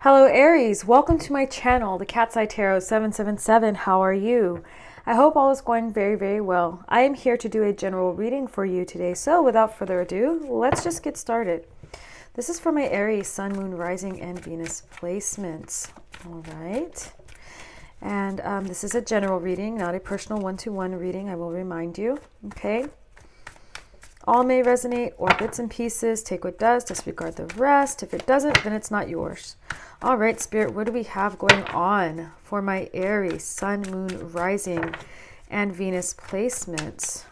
Hello Aries, welcome to my channel, the Cat's Eye Tarot 777. How are you? I hope all is going very, very well. I am here to do a general reading for you today. So without further ado, let's just get started. This is for my Aries, Sun, Moon, Rising, and Venus placements. All right. And this is a general reading, not a personal one-to-one reading, I will remind you. Okay. All may resonate, or bits and pieces. Take what does, disregard the rest. If it doesn't, then it's not yours. All right, Spirit, what do we have going on for my Aries, Sun, Moon, Rising, and Venus placements?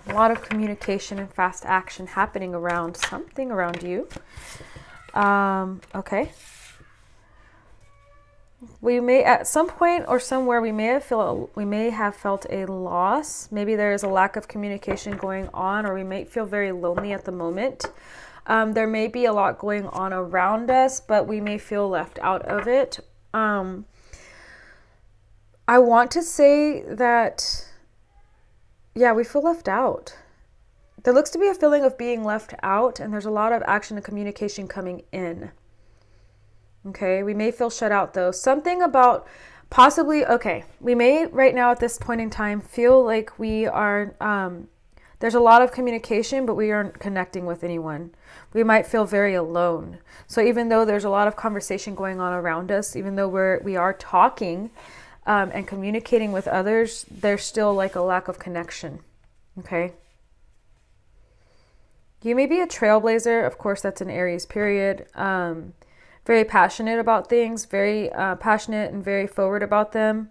A lot of communication and fast action happening around something around you. Okay. We may, at some point or somewhere, we may have felt a loss. Maybe there is a lack of communication going on, or we may feel very lonely at the moment. There may be a lot going on around us, but we may feel left out of it. I want to say that, yeah, we feel left out. There looks to be a feeling of being left out, and there's a lot of action and communication coming in. Okay, we may feel shut out though. Something about possibly, okay, we may right now at this point in time feel like we are, there's a lot of communication, but we aren't connecting with anyone. We might feel very alone. So even though there's a lot of conversation going on around us, even though we are talking and communicating with others, there's still like a lack of connection. Okay. You may be a trailblazer. Of course, that's an Aries period. Very passionate about things, very passionate and very forward about them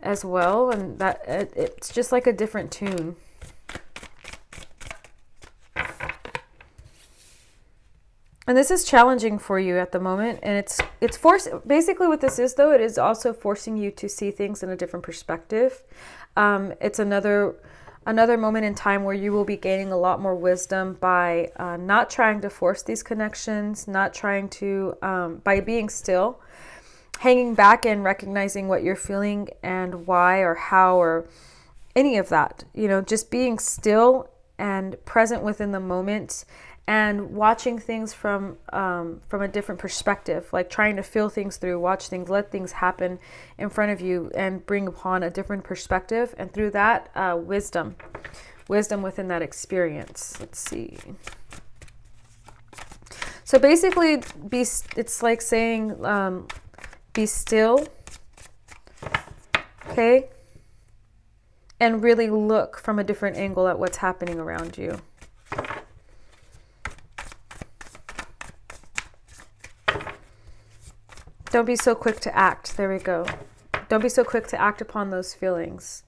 as well. And that it's just like a different tune. And this is challenging for you at the moment. And it's basically what this is though, it is also forcing you to see things in a different perspective. It's another moment in time where you will be gaining a lot more wisdom by not trying to force these connections, not trying to, by being still, hanging back and recognizing what you're feeling and why or how or any of that. You know, just being still and present within the moment and watching things from a different perspective, like trying to feel things through, watch things, let things happen in front of you and bring upon a different perspective. And through that, wisdom within that experience. Let's see. So basically, it's like saying, be still, okay? And really look from a different angle at what's happening around you. Don't be so quick to act. There we go. Don't be so quick to act upon those feelings.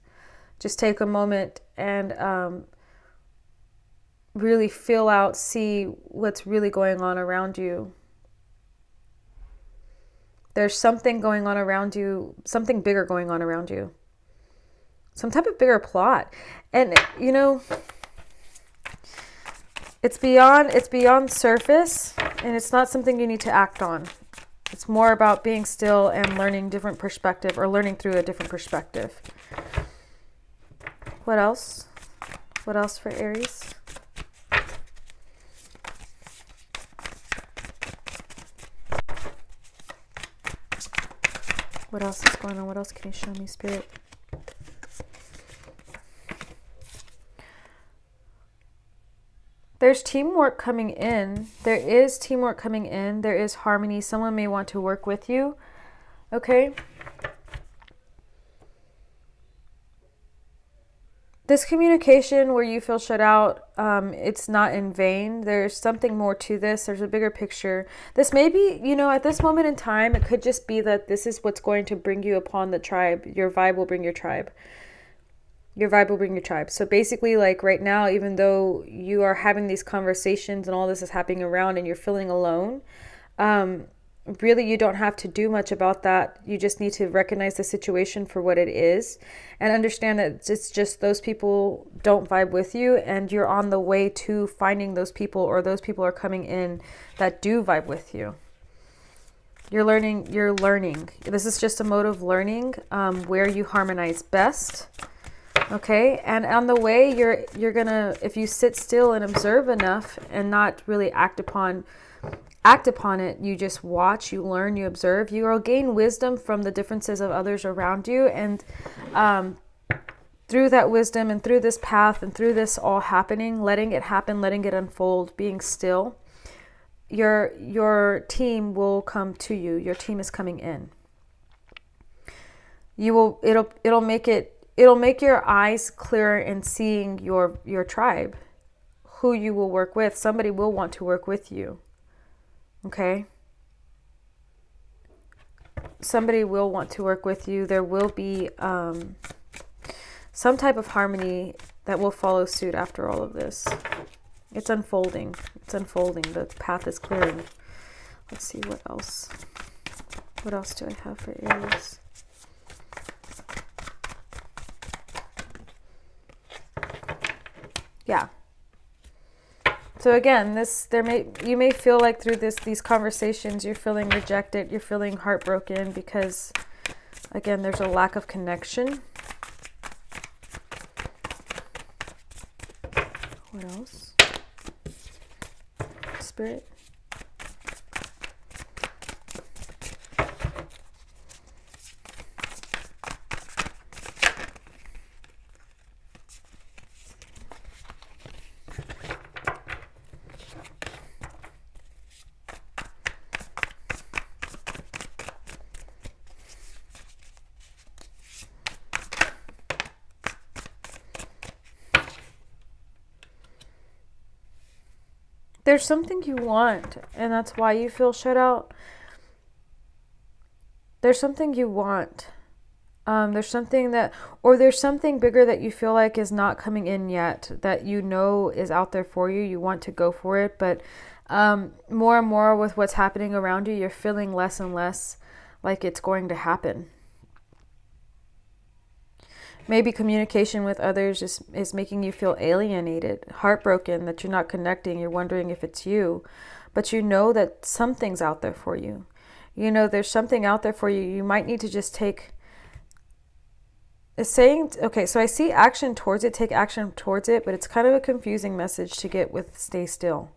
Just take a moment and really feel out, see what's really going on around you. There's something going on around you, something bigger going on around you. Some type of bigger plot. And, you know, it's beyond surface, and it's not something you need to act on. It's more about being still and learning different perspective, or learning through a different perspective. What else? What else for Aries? What else is going on? What else can you show me, Spirit? There's teamwork coming in. There is teamwork coming in. There is harmony. Someone may want to work with you. Okay. This communication where you feel shut out, it's not in vain. There's something more to this. There's a bigger picture. This may be, you know, at this moment in time, it could just be that this is what's going to bring you upon the tribe. Your vibe will bring your tribe. Your vibe will bring your tribe. So basically, like right now, even though you are having these conversations and all this is happening around and you're feeling alone, really you don't have to do much about that. You just need to recognize the situation for what it is and understand that it's just those people don't vibe with you, and you're on the way to finding those people, or those people are coming in that do vibe with you. You're learning. This is just a mode of learning where you harmonize best. Okay, and on the way, you're gonna, if you sit still and observe enough and not really act act upon it. You just watch, you learn, you observe. You will gain wisdom from the differences of others around you. And through that wisdom and through this path and through this all happening, letting it happen, letting it unfold, being still, your team will come to you. Your team is coming in. It'll make your eyes clearer in seeing your tribe, who you will work with. Somebody will want to work with you. Okay? Somebody will want to work with you. There will be some type of harmony that will follow suit after all of this. It's unfolding. It's unfolding. The path is clearing. Let's see what else. What else do I have for Aries? Yeah. So again, you may feel like through these conversations you're feeling rejected, you're feeling heartbroken because again, there's a lack of connection. What else? Spirit. There's something you want, and that's why you feel shut out. There's something you want. There's something there's something bigger that you feel like is not coming in yet, that you know is out there for you. You want to go for it, but more and more with what's happening around you, you're feeling less and less like it's going to happen. Maybe communication with others is making you feel alienated, heartbroken, that you're not connecting. You're wondering if it's you, but you know that something's out there for you. You know there's something out there for you. You might need to just take... It's saying, okay, so I see action towards it, take action towards it, but it's kind of a confusing message to get with stay still.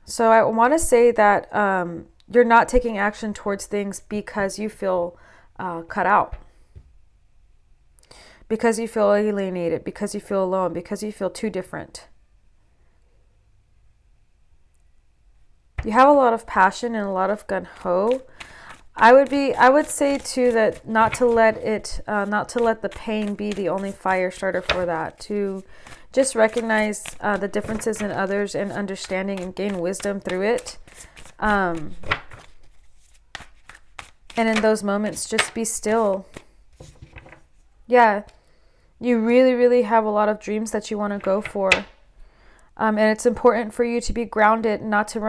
So I want to say that you're not taking action towards things because you feel cut out. Because you feel alienated, because you feel alone, because you feel too different. You have a lot of passion and a lot of gung-ho. I would say too that not to let the pain be the only fire starter for that. To just recognize the differences in others and understanding and gain wisdom through it. And in those moments, just be still. Yeah, you really, really have a lot of dreams that you want to go for. And it's important for you to be grounded, not to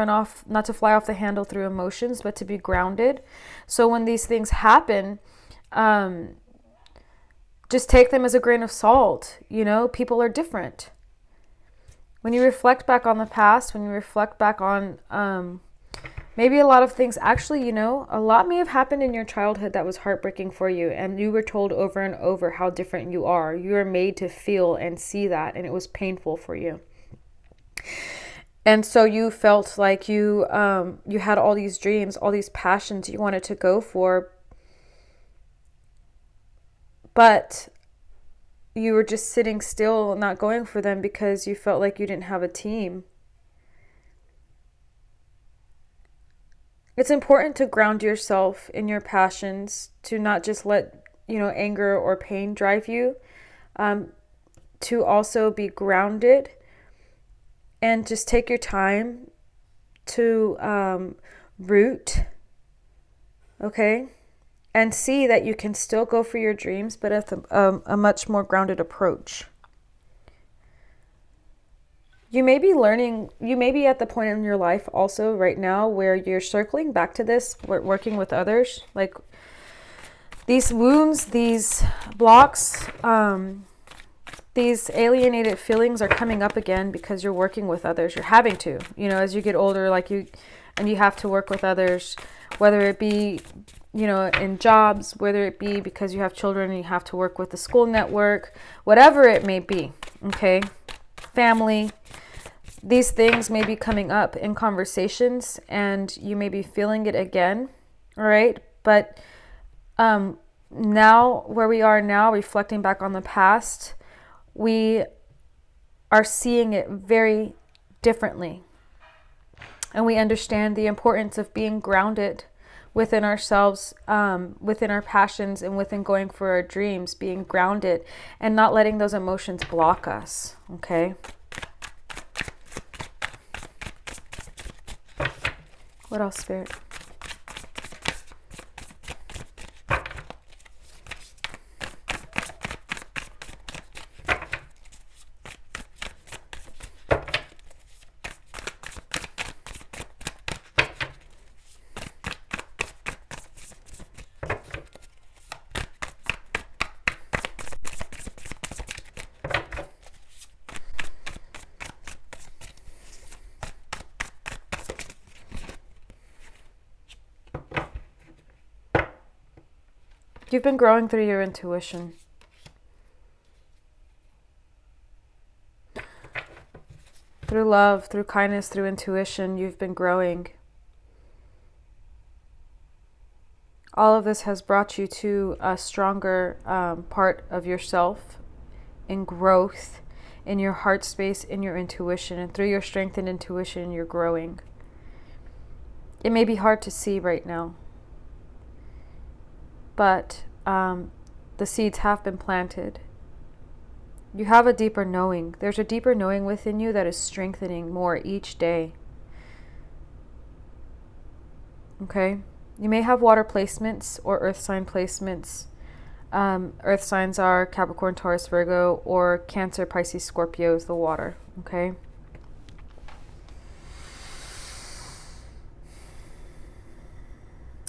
fly off the handle through emotions, but to be grounded. So when these things happen, just take them as a grain of salt. You know, people are different. When you reflect back on the past, when you reflect back on maybe a lot of things, actually, you know, a lot may have happened in your childhood that was heartbreaking for you, and you were told over and over how different you are. You were made to feel and see that, and it was painful for you. And so you felt like you had all these dreams, all these passions you wanted to go for, but you were just sitting still, not going for them because you felt like you didn't have a team. It's important to ground yourself in your passions, to not just let, anger or pain drive you, to also be grounded and just take your time to root, okay? And see that you can still go for your dreams, but with a much more grounded approach. You may be at the point in your life also right now where you're circling back to this, working with others. Like these wounds, these blocks, these alienated feelings are coming up again because you're working with others. You're having to, as you get older, and you have to work with others, whether it be, in jobs, whether it be because you have children and you have to work with the school network, whatever it may be, okay? Family. These things may be coming up in conversations and you may be feeling it again, all right? But now, where we are now, reflecting back on the past, we are seeing it very differently. And we understand the importance of being grounded within ourselves, within our passions, and within going for our dreams, being grounded and not letting those emotions block us, okay? What else, Spirit? You've been growing through your intuition. Through love, through kindness, through intuition, you've been growing. All of this has brought you to a stronger part of yourself in growth, in your heart space, in your intuition. And through your strength and intuition, you're growing. It may be hard to see right now, but the seeds have been planted. You have a deeper knowing. There's a deeper knowing within you that is strengthening more each day. Okay? You may have water placements or earth sign placements. Earth signs are Capricorn, Taurus, Virgo, or Cancer, Pisces, Scorpio is the water. Okay?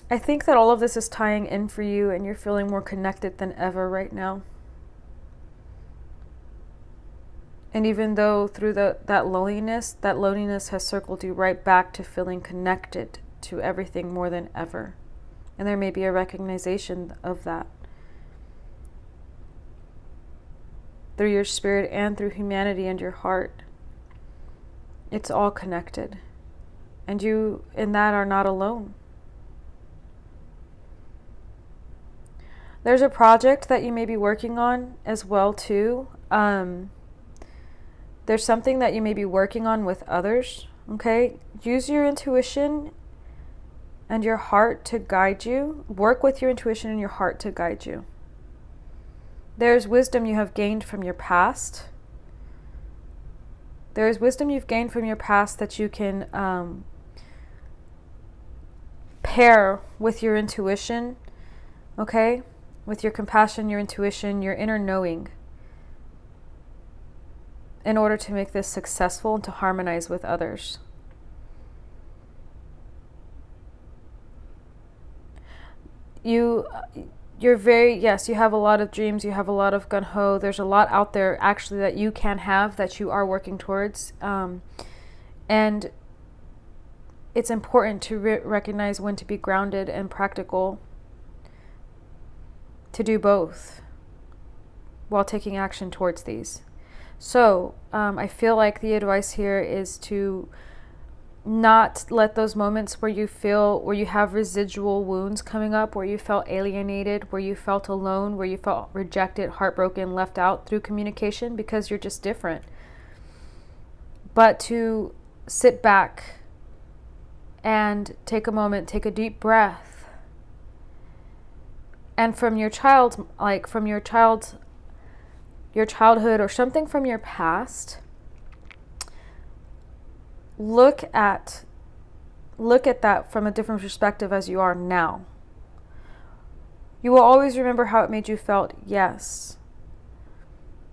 I think that all of this is tying in for you and you're feeling more connected than ever right now. And even though through that loneliness has circled you right back to feeling connected to everything more than ever. And there may be a recognition of that. Through your spirit and through humanity and your heart. It's all connected. And you in that are not alone. There's a project that you may be working on as well too. There's something that you may be working on with others, okay? Use your intuition and your heart to guide you. Work with your intuition and your heart to guide you. There's wisdom you have gained from your past. There is wisdom you've gained from your past that you can pair with your intuition, okay? With your compassion, your intuition, your inner knowing, in order to make this successful and to harmonize with others. You're very, yes, you have a lot of dreams, you have a lot of gung-ho, there's a lot out there actually that you can have, that you are working towards, and it's important to recognize when to be grounded and practical, to do both while taking action towards these. So I feel like the advice here is to not let those moments where you have residual wounds coming up, where you felt alienated, where you felt alone, where you felt rejected, heartbroken, left out through communication, because you're just different. But to sit back and take a moment, take a deep breath, and from your childhood or something from your past, look at that from a different perspective as you are now. You will always remember how it made you felt, yes.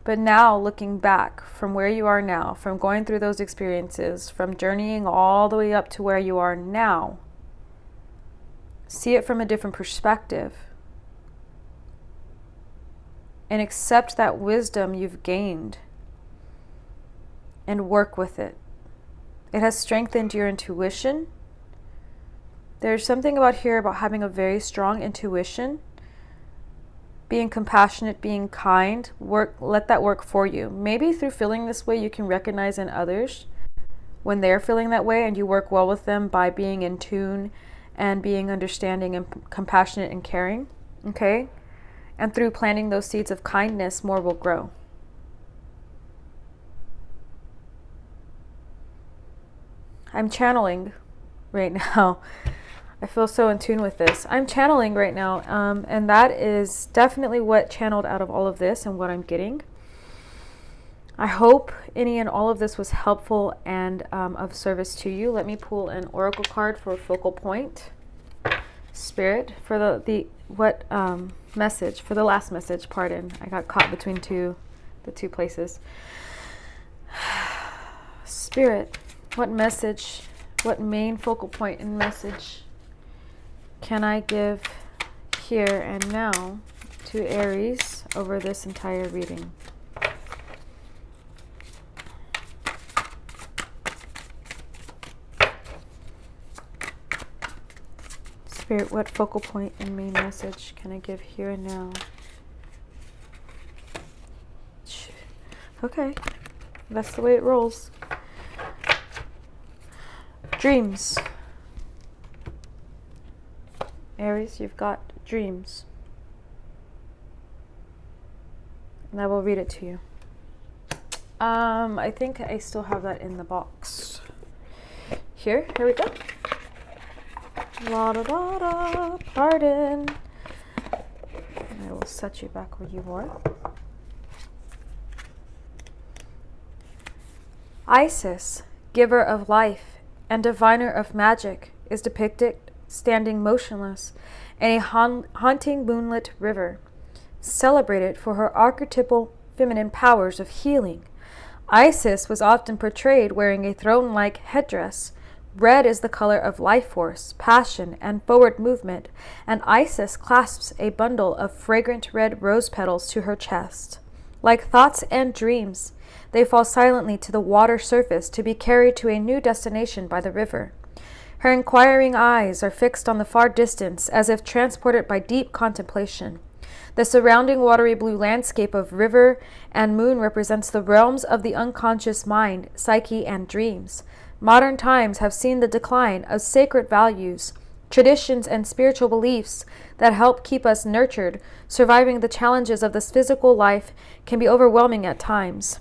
But now, looking back from where you are now, from going through those experiences, from journeying all the way up to where you are now, see it from a different perspective. And accept that wisdom you've gained and work with it. It has strengthened your intuition. There's something about here about having a very strong intuition, being compassionate, being kind. Let that work for you. Maybe through feeling this way, you can recognize in others when they're feeling that way, and you work well with them by being in tune and being understanding and compassionate and caring, okay? And through planting those seeds of kindness, more will grow. I'm channeling right now. I feel so in tune with this. I'm channeling right now, and that is definitely what channeled out of all of this and what I'm getting. I hope any and all of this was helpful and of service to you. Let me pull an oracle card for a focal point. Spirit, for the message, for the last message, pardon. I got caught between the two places. Spirit, what message, what main focal point and message can I give here and now to Aries over this entire reading? Spirit, what focal point and main message can I give here and now? Okay, that's the way it rolls. Dreams. Aries, you've got dreams. And I will read it to you. I think I still have that in the box. Here we go. La da da da, pardon. I will set you back where you were. Isis, giver of life and diviner of magic, is depicted standing motionless in a haunting moonlit river, celebrated for her archetypal feminine powers of healing. Isis was often portrayed wearing a throne-like headdress. Red is the color of life force, passion, and forward movement, and Isis clasps a bundle of fragrant red rose petals to her chest. Like thoughts and dreams, they fall silently to the water surface to be carried to a new destination by the river. Her inquiring eyes are fixed on the far distance, as if transported by deep contemplation. The surrounding watery blue landscape of river and moon represents the realms of the unconscious mind, psyche, and dreams. Modern times have seen the decline of sacred values, traditions, and spiritual beliefs that help keep us nurtured. Surviving the challenges of this physical life can be overwhelming at times.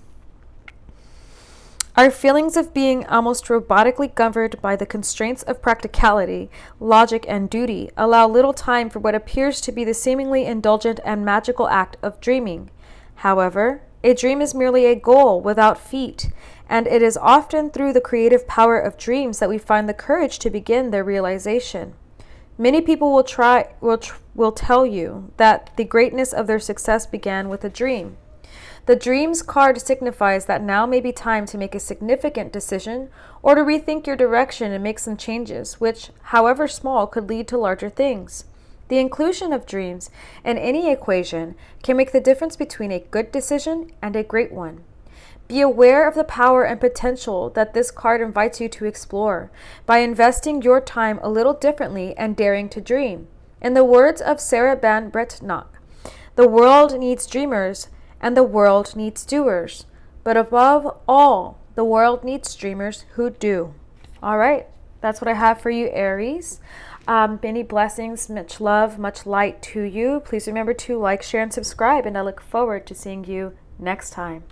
Our feelings of being almost robotically governed by the constraints of practicality, logic, and duty allow little time for what appears to be the seemingly indulgent and magical act of dreaming. However, a dream is merely a goal without feet, and it is often through the creative power of dreams that we find the courage to begin their realization. Many people will tell you that the greatness of their success began with a dream. The dreams card signifies that now may be time to make a significant decision or to rethink your direction and make some changes, which, however small, could lead to larger things. The inclusion of dreams in any equation can make the difference between a good decision and a great one. Be aware of the power and potential that this card invites you to explore by investing your time a little differently and daring to dream. In the words of Sarah Ban Breatnach, the world needs dreamers and the world needs doers. But above all, the world needs dreamers who do. All right, that's what I have for you, Aries. Many blessings, much love, much light to you. Please remember to like, share, and subscribe, and I look forward to seeing you next time.